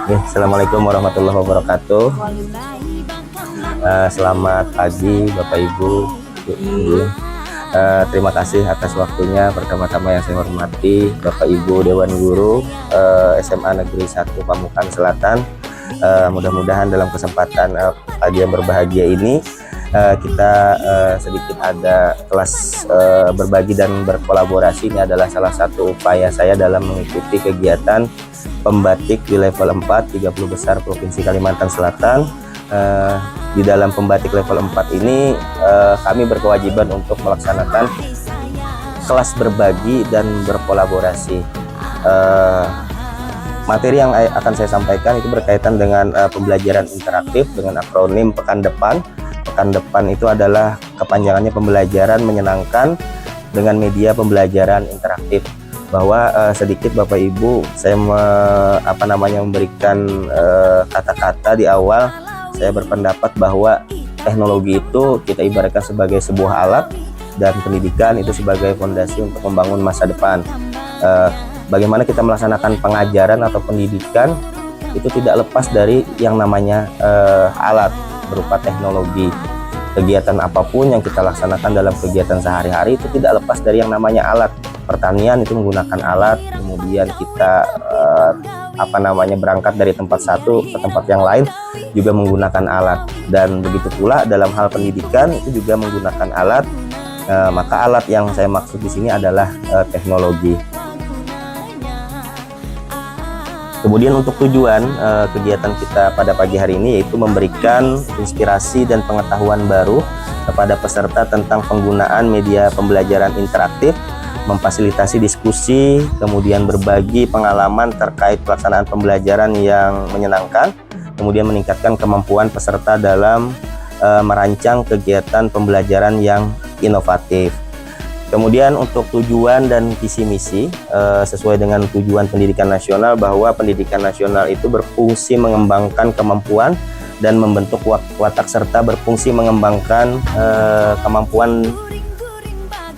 Assalamualaikum warahmatullahi wabarakatuh. Selamat pagi Bapak Ibu. Terima kasih atas waktunya. Pertama-tama yang saya hormati Bapak Ibu Dewan Guru SMA Negeri 1 Pamukan Selatan. Mudah-mudahan dalam kesempatan pagi yang berbahagia ini kita sedikit ada kelas berbagi dan berkolaborasi. Ini adalah salah satu upaya saya dalam mengikuti kegiatan pembatik di level 4 30 besar Provinsi Kalimantan Selatan. Di dalam pembatik level 4 ini kami berkewajiban untuk melaksanakan kelas berbagi dan berkolaborasi. Materi yang akan saya sampaikan itu berkaitan dengan pembelajaran interaktif dengan akronim Pekan Depan. Pekan Depan itu adalah kepanjangannya pembelajaran menyenangkan dengan media pembelajaran interaktif. Bahwa sedikit Bapak Ibu saya memberikan kata-kata di awal. Saya berpendapat bahwa teknologi itu kita ibaratkan sebagai sebuah alat dan pendidikan itu sebagai fondasi untuk membangun masa depan. Bagaimana kita melaksanakan pengajaran atau pendidikan itu tidak lepas dari yang namanya alat berupa teknologi. Kegiatan apapun yang kita laksanakan dalam kegiatan sehari-hari itu tidak lepas dari yang namanya alat. Pertanian itu menggunakan alat, kemudian kita berangkat dari tempat satu ke tempat yang lain juga menggunakan alat, dan begitu pula dalam hal pendidikan itu juga menggunakan alat. Maka alat yang saya maksud di sini adalah teknologi. Kemudian untuk tujuan kegiatan kita pada pagi hari ini yaitu memberikan inspirasi dan pengetahuan baru kepada peserta tentang penggunaan media pembelajaran interaktif, memfasilitasi diskusi, kemudian berbagi pengalaman terkait pelaksanaan pembelajaran yang menyenangkan, kemudian meningkatkan kemampuan peserta dalam merancang kegiatan pembelajaran yang inovatif. Kemudian untuk tujuan dan visi misi sesuai dengan tujuan pendidikan nasional, bahwa pendidikan nasional itu berfungsi mengembangkan kemampuan dan membentuk watak serta berfungsi mengembangkan kemampuan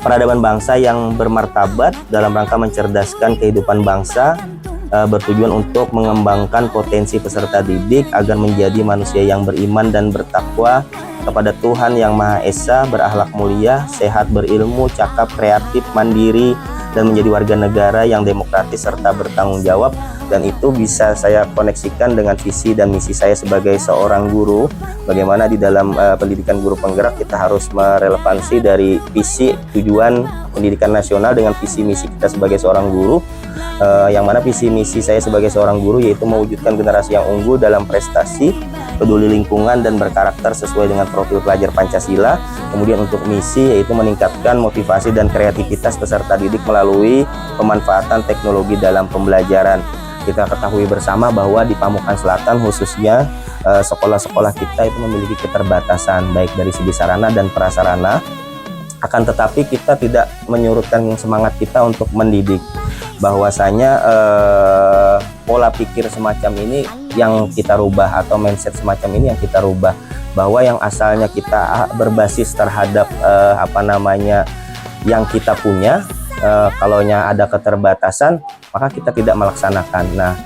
peradaban bangsa yang bermartabat dalam rangka mencerdaskan kehidupan bangsa, bertujuan untuk mengembangkan potensi peserta didik agar menjadi manusia yang beriman dan bertakwa kepada Tuhan Yang Maha Esa, berakhlak mulia, sehat, berilmu, cakap, kreatif, mandiri, dan menjadi warga negara yang demokratis serta bertanggung jawab. Dan itu bisa saya koneksikan dengan visi dan misi saya sebagai seorang guru. Bagaimana di dalam pendidikan guru penggerak kita harus merelevansi dari visi tujuan pendidikan nasional dengan visi misi kita sebagai seorang guru. Yang mana visi misi saya sebagai seorang guru yaitu mewujudkan generasi yang unggul dalam prestasi, peduli lingkungan, dan berkarakter sesuai dengan profil pelajar Pancasila. Kemudian untuk misi yaitu meningkatkan motivasi dan kreativitas peserta didik melalui pemanfaatan teknologi dalam pembelajaran. Kita ketahui bersama bahwa di Pamukan Selatan khususnya sekolah-sekolah kita itu memiliki keterbatasan baik dari segi sarana dan prasarana. Akan tetapi kita tidak menyurutkan semangat kita untuk mendidik. Bahwasanya pola pikir semacam ini yang kita rubah, atau mindset semacam ini yang kita rubah, bahwa yang asalnya kita berbasis terhadap yang kita punya, kalaunya ada keterbatasan maka kita tidak melaksanakan. Nah,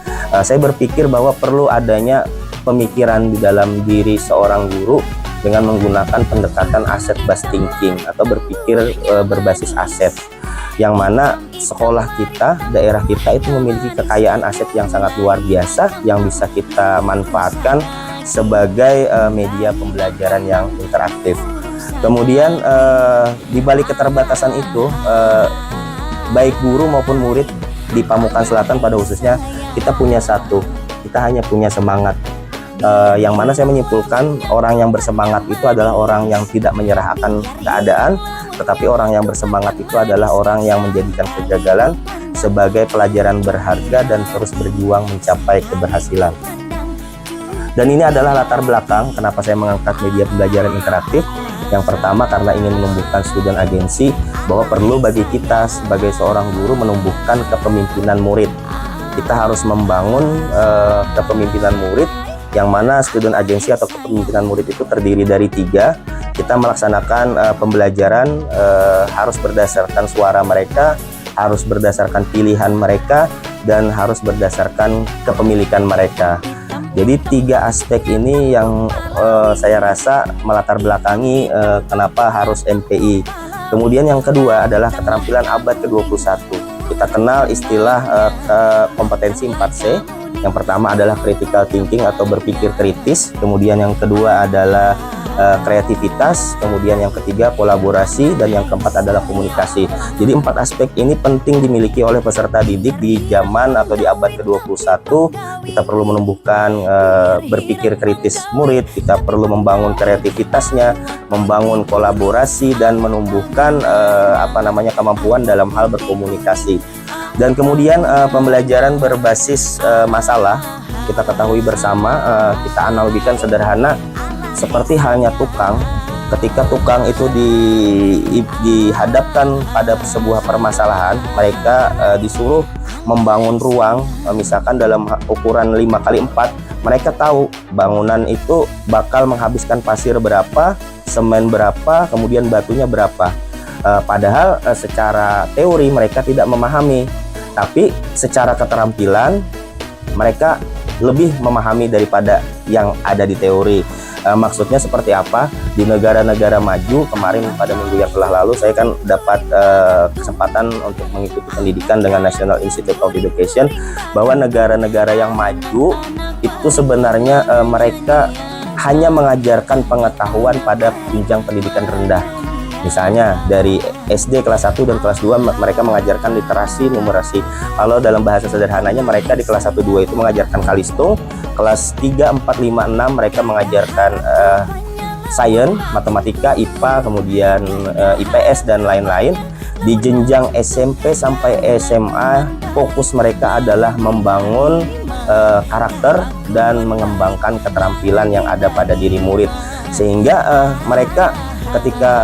saya berpikir bahwa perlu adanya pemikiran di dalam diri seorang guru dengan menggunakan pendekatan asset based thinking atau berpikir berbasis aset, yang mana sekolah kita, daerah kita itu memiliki kekayaan aset yang sangat luar biasa yang bisa kita manfaatkan sebagai media pembelajaran yang interaktif. Kemudian di balik keterbatasan itu, baik guru maupun murid di Pamukan Selatan pada khususnya kita hanya punya semangat. Yang mana saya menyimpulkan orang yang bersemangat itu adalah orang yang tidak menyerah akan keadaan, tetapi orang yang bersemangat itu adalah orang yang menjadikan kegagalan sebagai pelajaran berharga dan terus berjuang mencapai keberhasilan. Dan ini adalah latar belakang kenapa saya mengangkat media pembelajaran interaktif. Yang pertama karena ingin menumbuhkan student agensi, bahwa perlu bagi kita sebagai seorang guru menumbuhkan kepemimpinan murid. Kita harus membangun kepemimpinan murid, yang mana student agency atau kepemimpinan murid itu terdiri dari 3. Kita melaksanakan pembelajaran harus berdasarkan suara mereka, harus berdasarkan pilihan mereka, dan harus berdasarkan kepemilikan mereka. Jadi 3 aspek ini yang saya rasa melatar belakangi kenapa harus MPI. Kemudian yang kedua adalah keterampilan abad ke-21. Kita kenal istilah kompetensi 4C. Yang pertama adalah critical thinking atau berpikir kritis, kemudian yang kedua adalah kreativitas, kemudian yang ketiga kolaborasi, dan yang keempat adalah komunikasi. Jadi 4 aspek ini penting dimiliki oleh peserta didik di zaman atau di abad ke-21. Kita perlu menumbuhkan berpikir kritis murid, kita perlu membangun kreativitasnya, membangun kolaborasi, dan menumbuhkan kemampuan dalam hal berkomunikasi. Dan kemudian pembelajaran berbasis masalah, kita ketahui bersama, kita analogikan sederhana seperti halnya tukang. Ketika tukang itu dihadapkan pada sebuah permasalahan, mereka disuruh membangun ruang, misalkan dalam ukuran 5x4, mereka tahu bangunan itu bakal menghabiskan pasir berapa, semen berapa, kemudian batunya berapa. Padahal secara teori mereka tidak memahami, tapi secara keterampilan mereka lebih memahami daripada yang ada di teori. Maksudnya seperti apa? Di negara-negara maju, kemarin pada minggu yang telah lalu saya kan dapat kesempatan untuk mengikuti pendidikan dengan National Institute of Education, bahwa negara-negara yang maju itu sebenarnya mereka hanya mengajarkan pengetahuan pada jenjang pendidikan rendah. Misalnya dari SD kelas 1 dan kelas 2 mereka mengajarkan literasi, numerasi. Kalau dalam bahasa sederhananya mereka di kelas 1-2 itu mengajarkan kalistung, kelas 3, 4, 5, 6 mereka mengajarkan sains, matematika, IPA, kemudian IPS dan lain-lain. Di jenjang SMP sampai SMA fokus mereka adalah membangun karakter dan mengembangkan keterampilan yang ada pada diri murid, sehingga mereka ketika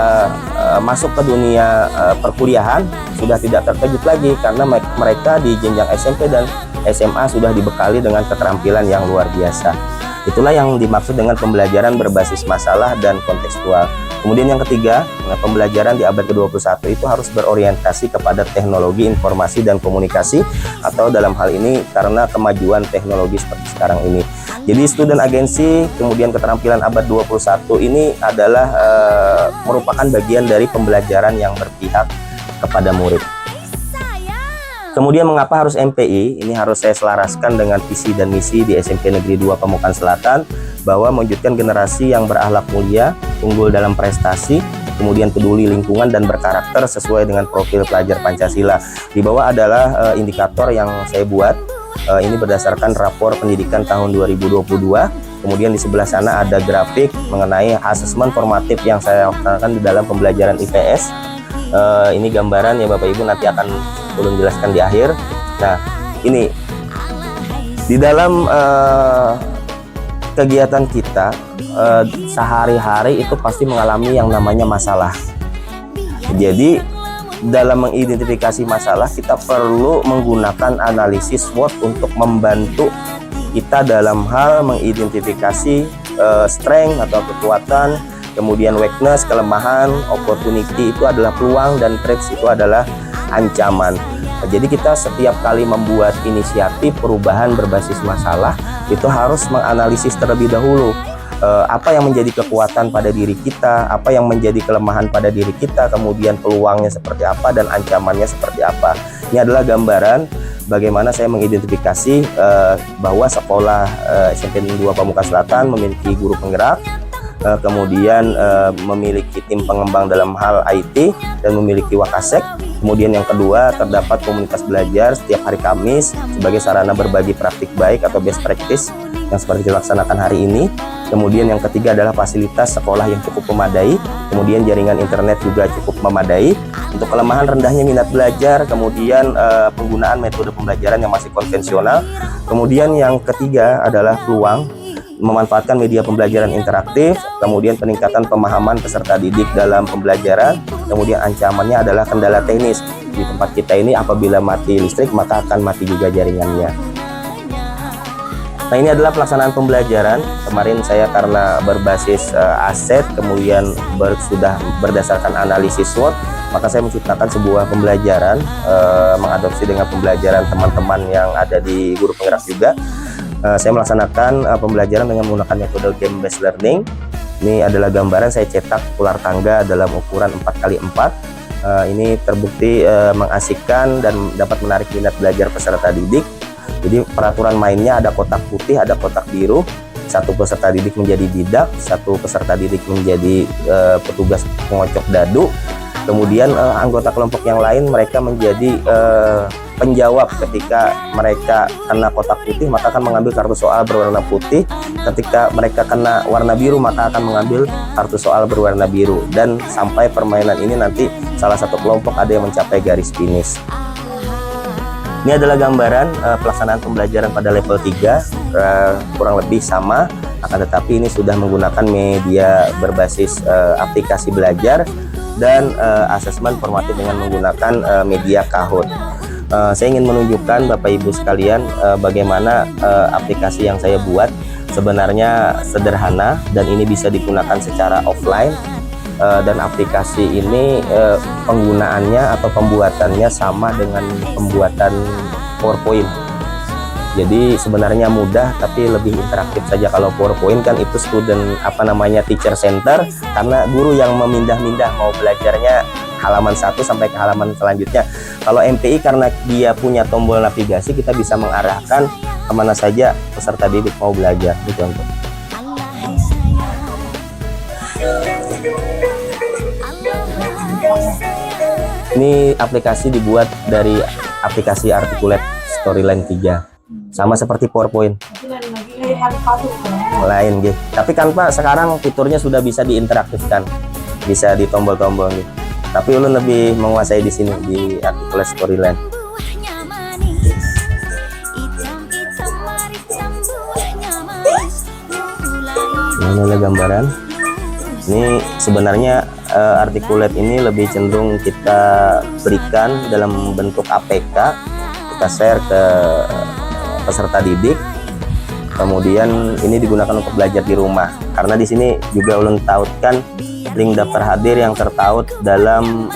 masuk ke dunia perkuliahan sudah tidak terkejut lagi, karena mereka di jenjang SMP dan SMA sudah dibekali dengan keterampilan yang luar biasa. Itulah yang dimaksud dengan pembelajaran berbasis masalah dan kontekstual. Kemudian yang ketiga, pembelajaran di abad ke-21 itu harus berorientasi kepada teknologi informasi dan komunikasi, atau dalam hal ini karena kemajuan teknologi seperti sekarang ini. Jadi student agency, kemudian keterampilan abad 21 ini adalah merupakan bagian dari pembelajaran yang berpihak kepada murid. Kemudian mengapa harus MPI? Ini harus saya selaraskan dengan visi dan misi di SMP Negeri 2 Pamukan Selatan, bahwa mewujudkan generasi yang berakhlak mulia, unggul dalam prestasi, kemudian peduli lingkungan dan berkarakter sesuai dengan profil pelajar Pancasila. Di bawah adalah indikator yang saya buat. Ini berdasarkan rapor pendidikan tahun 2022. Kemudian di sebelah sana ada grafik mengenai asesmen formatif yang saya lakukan di dalam pembelajaran IPS. Ini gambaran ya Bapak Ibu, nanti akan ulun jelaskan di akhir. Nah, ini di dalam kegiatan kita sehari-hari itu pasti mengalami yang namanya masalah. Jadi dalam mengidentifikasi masalah kita perlu menggunakan analisis SWOT untuk membantu kita dalam hal mengidentifikasi strength atau kekuatan, kemudian weakness, kelemahan, opportunity itu adalah peluang, dan threats itu adalah ancaman. Jadi kita setiap kali membuat inisiatif perubahan berbasis masalah itu harus menganalisis terlebih dahulu apa yang menjadi kekuatan pada diri kita, apa yang menjadi kelemahan pada diri kita, kemudian peluangnya seperti apa dan ancamannya seperti apa. Ini adalah gambaran bagaimana saya mengidentifikasi bahwa sekolah SMP 2 Pamukan Selatan memiliki guru penggerak, kemudian memiliki tim pengembang dalam hal IT, dan memiliki wakasek. Kemudian yang kedua, terdapat komunitas belajar setiap hari Kamis sebagai sarana berbagi praktik baik atau best practice yang seperti dilaksanakan hari ini. Kemudian yang ketiga adalah fasilitas sekolah yang cukup memadai, kemudian jaringan internet juga cukup memadai. Untuk kelemahan rendahnya minat belajar, kemudian penggunaan metode pembelajaran yang masih konvensional. Kemudian yang ketiga adalah peluang, memanfaatkan media pembelajaran interaktif, kemudian peningkatan pemahaman peserta didik dalam pembelajaran. Kemudian ancamannya adalah kendala teknis. Di tempat kita ini apabila mati listrik maka akan mati juga jaringannya. Nah, ini adalah pelaksanaan pembelajaran. Kemarin saya karena berbasis aset, kemudian sudah berdasarkan analisis SWOT, maka saya menciptakan sebuah pembelajaran, mengadopsi dengan pembelajaran teman-teman yang ada di Guru Penggerak juga. Saya melaksanakan pembelajaran dengan menggunakan metode game based learning. Ini adalah gambaran saya cetak ular tangga dalam ukuran 4x4. Ini terbukti mengasihkan dan dapat menarik minat belajar peserta didik. Jadi peraturan mainnya ada kotak putih, ada kotak biru. Satu peserta didik menjadi bidak, satu peserta didik menjadi petugas pengocok dadu. Kemudian anggota kelompok yang lain mereka menjadi penjawab. Ketika mereka kena kotak putih maka akan mengambil kartu soal berwarna putih. Ketika mereka kena warna biru maka akan mengambil kartu soal berwarna biru. Dan sampai permainan ini nanti salah satu kelompok ada yang mencapai garis finish. Ini adalah gambaran pelaksanaan pembelajaran pada level 3, kurang lebih sama, akan tetapi ini sudah menggunakan media berbasis aplikasi belajar dan asesmen formatif dengan menggunakan media Kahoot. Saya ingin menunjukkan Bapak Ibu sekalian bagaimana aplikasi yang saya buat sebenarnya sederhana dan ini bisa digunakan secara offline. Dan aplikasi ini penggunaannya atau pembuatannya sama dengan pembuatan PowerPoint. Jadi sebenarnya mudah tapi lebih interaktif saja. Kalau PowerPoint kan itu teacher center, karena guru yang memindah-mindah mau belajarnya halaman 1 sampai ke halaman selanjutnya. Kalau MPI karena dia punya tombol navigasi, kita bisa mengarahkan kemana saja peserta didik mau belajar. Ini contoh. Ini aplikasi dibuat dari aplikasi Articulate Storyline 3. Sama seperti PowerPoint. Lain gitu. Tapi Canva sekarang fiturnya sudah bisa diinteraktifkan. Bisa di tombol-tombol gitu. Tapi ulun lebih menguasai di sini di Articulate Storyline. Ini adalah gambaran. Ini sebenarnya Articulate ini lebih cenderung kita berikan dalam bentuk APK, kita share ke peserta didik. Kemudian ini digunakan untuk belajar di rumah, karena di sini juga ulun tautkan link daftar hadir yang tertaut dalam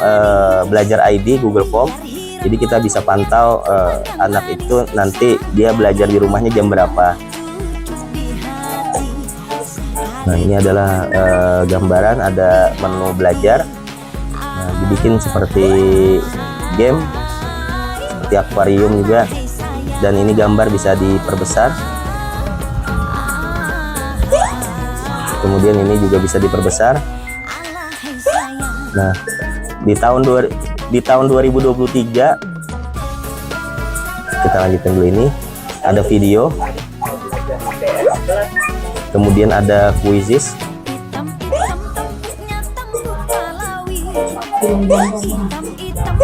Belajar ID Google Form. Jadi kita bisa pantau anak itu nanti dia belajar di rumahnya jam berapa. Nah, ini adalah gambaran, ada menu belajar. Nah, dibikin seperti game, seperti akuarium juga. Dan ini gambar bisa diperbesar. Kemudian ini juga bisa diperbesar. Nah, di tahun 2023 kita lanjutkan dulu ini. Ada video. Kemudian ada quizzes.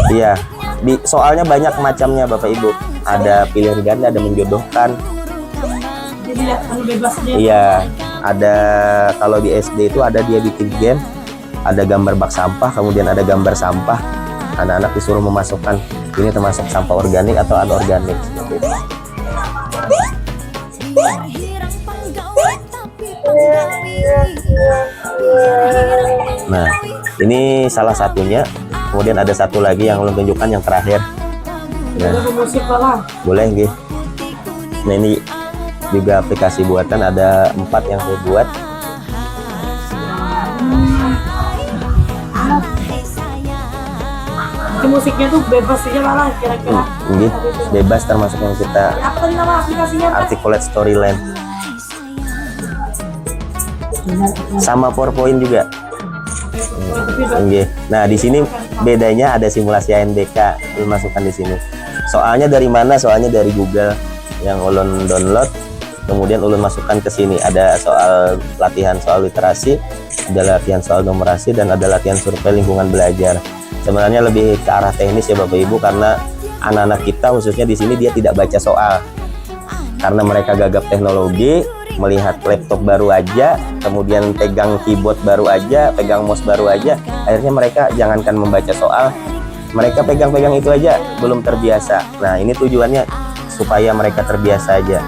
Iya, soalnya banyak macamnya Bapak Ibu. Ada pilihan ganda, ada menjodohkan. Iya, ada kalau di SD itu ada dia bikin game, ada gambar bak sampah, kemudian ada gambar sampah. Anak-anak disuruh memasukkan ini termasuk sampah organik atau anorganik. Nah, ini salah satunya. Kemudian ada satu lagi yang ulun tunjukkan yang terakhir. Nah, boleh gitu. Nah, ini juga aplikasi buatan, ada 4 yang saya buat. Musiknya tuh bebas aja malah kira-kira. Bebas termasuk yang kita. Apa tadi nama aplikasinya? Articulate Storyline. Sama PowerPoint juga. Nah, di sini bedanya ada simulasi ANBK dimasukkan di sini. Soalnya dari mana? Soalnya dari Google yang ulun download. Kemudian ulun masukkan ke sini. Ada soal latihan soal literasi, ada latihan soal numerasi, dan ada latihan survei lingkungan belajar. Sebenarnya lebih ke arah teknis ya Bapak Ibu, karena anak-anak kita khususnya di sini dia tidak baca soal. Karena mereka gagap teknologi, melihat laptop baru aja, kemudian pegang keyboard baru aja, pegang mouse baru aja, akhirnya mereka jangankan membaca soal, mereka pegang-pegang itu aja belum terbiasa. Nah, ini tujuannya supaya mereka terbiasa aja.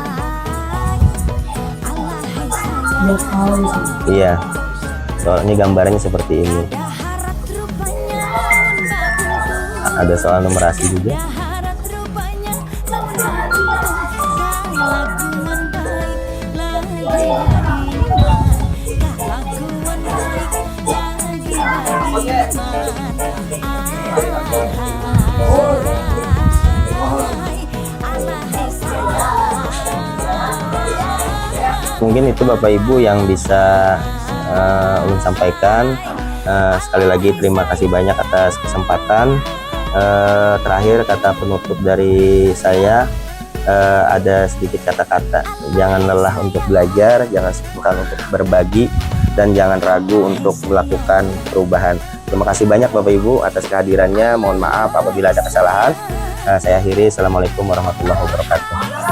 Iya, soalnya gambarannya seperti ini. Ada soal numerasi juga. Mungkin itu Bapak Ibu yang bisa ulun sampaikan. Sekali lagi terima kasih banyak atas kesempatan. Terakhir kata penutup dari saya, ada sedikit kata-kata, jangan lelah untuk belajar, jangan sungkan untuk berbagi, dan jangan ragu untuk melakukan perubahan. Terima kasih banyak Bapak Ibu atas kehadirannya. Mohon maaf apabila ada kesalahan. Saya akhiri. Assalamualaikum warahmatullahi wabarakatuh.